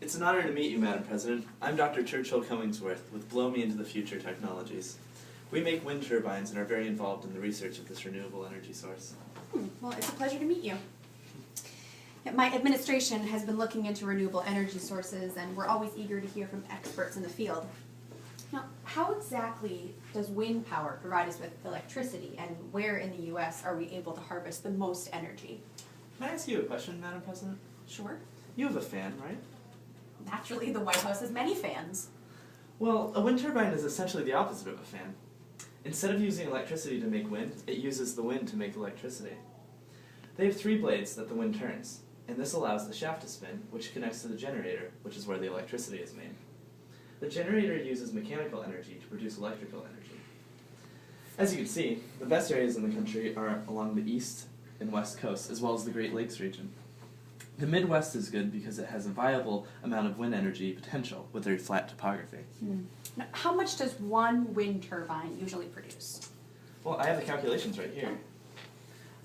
It's an honor to meet you, Madam President. I'm Dr. Churchill Commingsworth with Blow Me Into the Future Technologies. We make wind turbines and are very involved in the research of this renewable energy source. Well, it's a pleasure to meet you. Yeah, my administration has been looking into renewable energy sources, and we're always eager to hear from experts in the field. Now, how exactly does wind power provide us with electricity, and where in the U.S. are we able to harvest the most energy? Can I ask you a question, Madam President? Sure. You have a fan, right? Naturally, the White House has many fans. Well, a wind turbine is essentially the opposite of a fan. Instead of using electricity to make wind, it uses the wind to make electricity. They have 3 blades that the wind turns, and this allows the shaft to spin, which connects to the generator, which is where the electricity is made. The generator uses mechanical energy to produce electrical energy. As you can see, the best areas in the country are along the east and west coasts, as well as the Great Lakes region. The Midwest is good because it has a viable amount of wind energy potential with their flat topography. Now, how much does one wind turbine usually produce? Well, I have the calculations right here.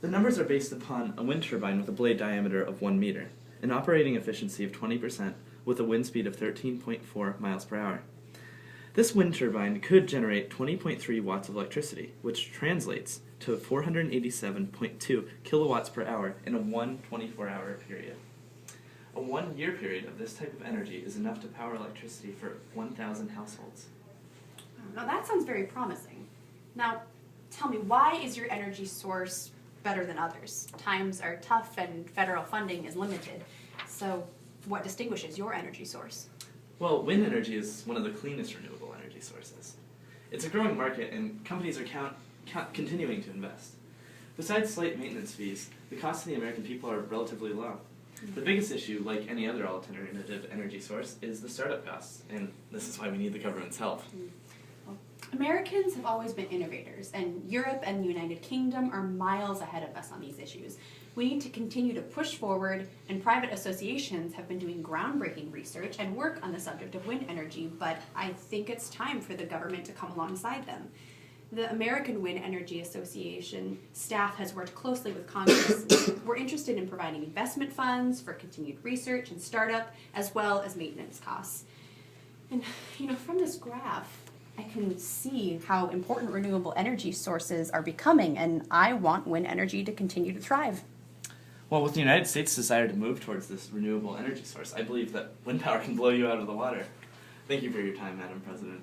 The numbers are based upon a wind turbine with a blade diameter of 1 meter, an operating efficiency of 20%, with a wind speed of 13.4 miles per hour. This wind turbine could generate 20.3 watts of electricity, which translates to 487.2 kilowatts per hour in a 24-hour period. A 1-year period of this type of energy is enough to power electricity for 1,000 households. Now, that sounds very promising. Now, tell me, why is your energy source better than others? Times are tough and federal funding is limited. So, what distinguishes your energy source? Well, wind energy is one of the cleanest renewable energy sources. It's a growing market, and companies are continuing to invest. Besides slight maintenance fees, the costs to the American people are relatively low. The biggest issue, like any other alternative energy source, is the startup costs, and this is why we need the government's help. Well, Americans have always been innovators, and Europe and the United Kingdom are miles ahead of us on these issues. We need to continue to push forward, and private associations have been doing groundbreaking research and work on the subject of wind energy, but I think it's time for the government to come alongside them. The American Wind Energy Association staff has worked closely with Congress. We're interested in providing investment funds for continued research and startup, as well as maintenance costs. And, from this graph, I can see how important renewable energy sources are becoming, and I want wind energy to continue to thrive. Well, with the United States' desire to move towards this renewable energy source, I believe that wind power can blow you out of the water. Thank you for your time, Madam President.